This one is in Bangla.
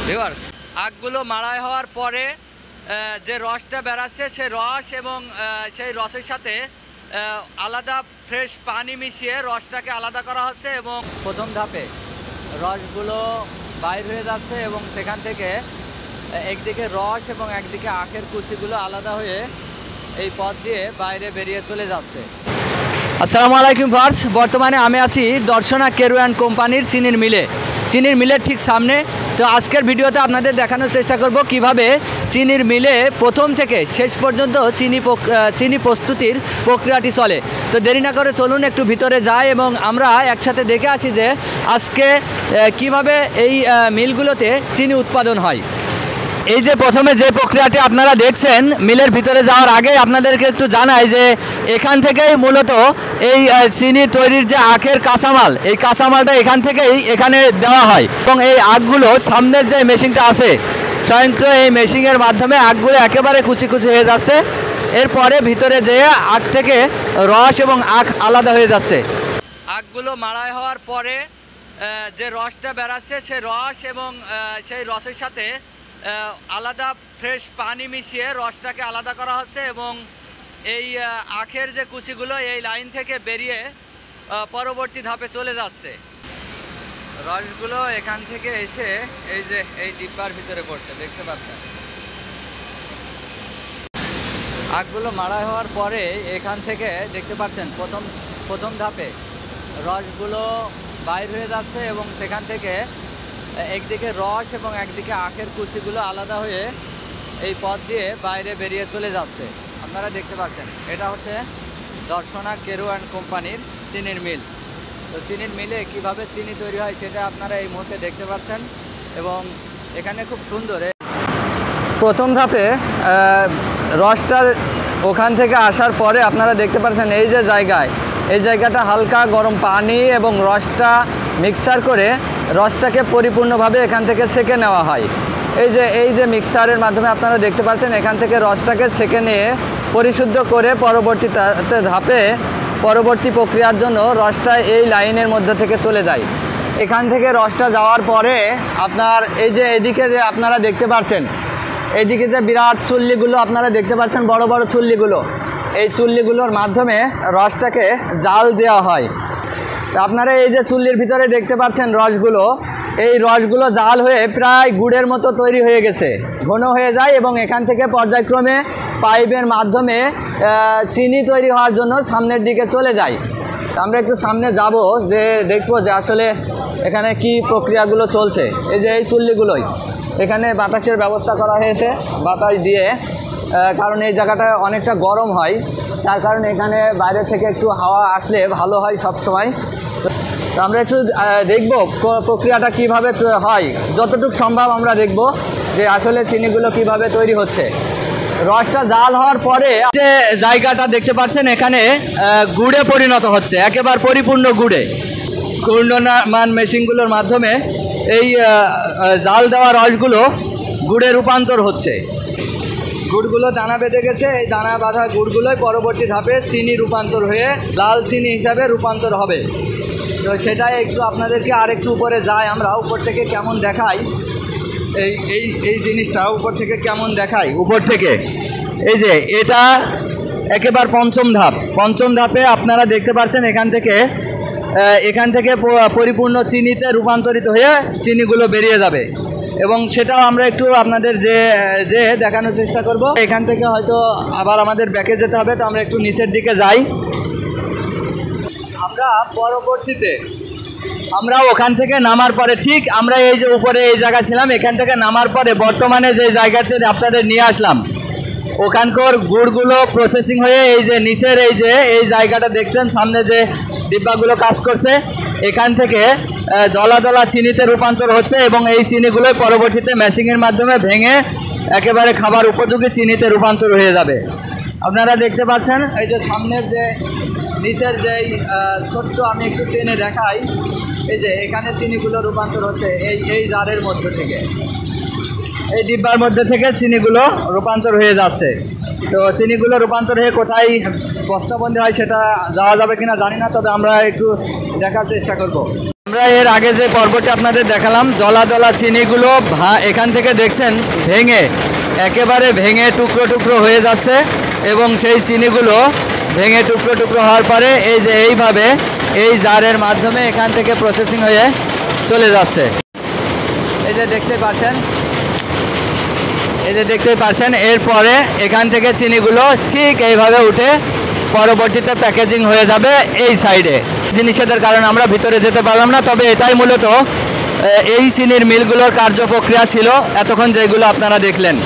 ভিউয়ার্স, আগগুলো মাড়াই হওয়ার পরে যে রসটা বেরাচ্ছে সে রস এবং সেই রসের সাথে আলাদা ফ্রেশ পানি মিশিয়ে রসটাকে আলাদা করা হচ্ছে এবং প্রথম ধাপে রসগুলো বাইর হয়ে যাচ্ছে এবং সেখান থেকে একদিকে রস এবং একদিকে আখের কুচিগুলো আলাদা হয়ে এই পথ দিয়ে বাইরে বেরিয়ে চলে যাচ্ছে। আসসালামু আলাইকুম ভিউয়ার্স, বর্তমানে আমি আছি দর্শনা কেরু অ্যান্ড কোম্পানির চিনির মিলের ঠিক সামনে। তো আজকের ভিডিওতে আপনাদের দেখানোর চেষ্টা করব কিভাবে চিনির মিলে প্রথম থেকে শেষ পর্যন্ত চিনি প্রস্তুতির প্রক্রিয়াটি চলে। তো দেরি না করে চলুন একটু ভিতরে যাই এবং আমরা একসাথে দেখে আসি যে আজকে কিভাবে এই মিলগুলোতে চিনি উৎপাদন হয়। এই যে প্রথমে যে প্রক্রিয়াটি আপনারা দেখছেন, মিলের ভিতরে যাওয়ার আগে আপনাদেরকে একটু জানাই যে এখান থেকেই মূলত এই চিনি তৈরির যে আখের কাঁচামাল, এই কাঁচামালটা এখান থেকেই এখানে দেওয়া হয় এবং এই আখগুলো সামনের যে মেশিনটা আছে স্বয়ংক্রিয় এই মেশিনের মাধ্যমে আখগুলো একেবারে কুচি কুচি হয়ে যাচ্ছে। এরপরে ভিতরে যেয়ে আখ থেকে রস এবং আখ আলাদা হয়ে যাচ্ছে। আখগুলো মাড়াই হওয়ার পরে যে রসটা বেরাচ্ছে সে রস এবং সেই রসের সাথে আলাদা ফ্রেশ পানি মিশিয়ে রসটাকে আলাদা করা হচ্ছে এবং এই আখের যে কুচিগুলো এই লাইন থেকে বেরিয়ে পরবর্তী ধাপে চলে যাচ্ছে। রসগুলো এখান থেকে এসে এই যে এই ডিব্বার ভিতরে পড়ছে, দেখতে পাচ্ছেন। আখগুলো মাড়াই হওয়ার পরে এখান থেকে দেখতে পাচ্ছেন প্রথম ধাপে রসগুলো বাইর হয়ে যাচ্ছে এবং সেখান থেকে একদিকে রস এবং একদিকে আখের কুচিগুলো আলাদা হয়ে এই পথ দিয়ে বাইরে বেরিয়ে চলে যাচ্ছে। আপনারা দেখতে পাচ্ছেন এটা হচ্ছে দর্শনা কেরু অ্যান্ড কোম্পানির চিনির মিল। তো চিনির মিলে কিভাবে চিনি তৈরি হয় সেটা আপনারা এই মুহূর্তে দেখতে পাচ্ছেন এবং এখানে খুব সুন্দর প্রথম ধাপে রসটা ওখান থেকে আসার পরে আপনারা দেখতে পাচ্ছেন এই যে এই জায়গাটা হালকা গরম পানি এবং রসটা মিক্সার করে রসটাকে পরিপূর্ণভাবে এখান থেকে ছেঁকে নেওয়া হয়। এই যে মিক্সারের মাধ্যমে আপনারা দেখতে পাচ্ছেন এখান থেকে রসটাকে ছেঁকে নিয়ে পরিশুদ্ধ করে পরবর্তী প্রক্রিয়ার জন্য রসটা এই লাইনের মধ্যে থেকে চলে যায়। এখান থেকে রসটা যাওয়ার পরে আপনার এই যে এদিকে যে আপনারা দেখতে পাচ্ছেন, এইদিকে যে বিরাট চুল্লিগুলো আপনারা দেখতে পাচ্ছেন, বড় বড় চুল্লিগুলো, এই চুল্লিগুলোর মাধ্যমে রসটাকে জাল দেওয়া হয়। আপনারা এই যে চুল্লির ভিতরে দেখতে পাচ্ছেন এই রসগুলো জাল হয়ে প্রায় গুড়ের মতো তৈরি হয়ে গেছে, ঘন হয়ে যায় এবং এখান থেকে পর্যায়ক্রমে পাইপের মাধ্যমে চিনি তৈরি হওয়ার জন্য সামনের দিকে চলে যায়। আমরা একটু সামনে যাব, যে দেখবো যে আসলে এখানে কি প্রক্রিয়াগুলো চলছে। এই যে এই চুল্লিগুলোই, এখানে বাতাসের ব্যবস্থা করা হয়েছে, বাতাস দিয়ে, কারণ এই জায়গাটা অনেকটা গরম হয়, তার কারণে এখানে বাইরে থেকে একটু হাওয়া আসলে ভালো হয় সব সময়। তো আমরা একটু দেখব প্রক্রিয়াটা কিভাবে হয়, যতটুকু সম্ভব আমরা দেখব যে আসলে চিনিগুলো কিভাবে তৈরি হচ্ছে। রসটা জাল হওয়ার পরে যে জায়গাটা দেখতে পাচ্ছেন এখানে গুড়ে পরিণত হচ্ছে, একেবারে পরিপূর্ণ গুড়ে। ঘূর্ণমান মেশিনগুলোর মাধ্যমে এই জাল দেওয়া রসগুলো গুড়ে রূপান্তর হচ্ছে। গুড়গুলো দানা বেঁধে গেছে, এই দানা বাঁধা গুড়গুলোই পরবর্তী ধাপে চিনি রূপান্তর হয়ে লাল চিনি হিসাবে রূপান্তর হবে। তো সেটাই একটু আপনাদেরকে আরেকটু উপরে যাই, আমরা উপর থেকে কেমন দেখাই এই জিনিসটা উপর থেকে কেমন দেখাই। উপর থেকে এই যে এটা একেবারে পঞ্চম ধাপে আপনারা দেখতে পাচ্ছেন এখান থেকে পরিপূর্ণ চিনিতে রূপান্তরিত হয়ে চিনিগুলো বেরিয়ে যাবে এবং সেটাও আমরা একটু আপনাদের যে দেখানোর চেষ্টা করব। এখান থেকে হয়তো আবার আমাদের ব্যাকে যেতে হবে, তো আমরা একটু নিচের দিকে যাই। আমরা পরবর্তীতে ওখান থেকে নামার পরে ঠিক আমরা এই যে উপরে এই জায়গা ছিলাম, এখান থেকে নামার পরে বর্তমানে যে জায়গাতে আপনাদের নিয়ে আসলাম, ওখানকার গুড়গুলো প্রসেসিং হয়ে এই যে নিচের এই জায়গাটা দেখছেন সামনে যে ডিব্বাগুলো কাজ করছে, এখান থেকে দলা দলা চিনিতে রূপান্তর হচ্ছে এবং এই চিনিগুলোই পরবর্তীতে মেশিনের মাধ্যমে ভেঙে একেবারে খাবার উপযোগী চিনিতে রূপান্তর হয়ে যাবে। আপনারা দেখতে পাচ্ছেন এই যে সামনের যে নিচের যেই ছোট্ট, আমি একটু টেনে দেখাই, এই যে এখানে চিনিগুলো রূপান্তর হচ্ছে এই জারের মধ্যে থেকে, এই ডিব্বার মধ্যে থেকে চিনিগুলো রূপান্তর হয়ে যাচ্ছে। তো চিনিগুলো রূপান্তর হয়ে কোথায় বস্তাবন্দি হয় সেটা যাওয়া যাবে কিনা জানি না, তবে আমরা একটু দেখার চেষ্টা করব। আমরা এর আগে যে পর্বটি আপনাদের দেখালাম, দলা দলা চিনিগুলো এখান থেকে দেখছেন একেবারে ভেঙে টুকরো টুকরো হয়ে যাচ্ছে, এবং সেই চিনিগুলো ভেঙে টুকরো টুকরো হওয়ার পরে এই যে এইভাবে এই জারের মাধ্যমে এখান থেকে প্রসেসিং হয়ে চলে যাচ্ছে। এই যে দেখতেই পাচ্ছেন, এরপরে এখান থেকে চিনিগুলো ঠিক এইভাবে উঠে পরবর্তীতে প্যাকেজিং হয়ে যাবে এই সাইডে। জিনিসের কারণে আমরা ভিতরে যেতে পারলাম না, তবে এটাই মূলত এই চিনির মিলগুলোর কার্যপ্রক্রিয়া ছিল এতক্ষণ যেগুলো আপনারা দেখলেন।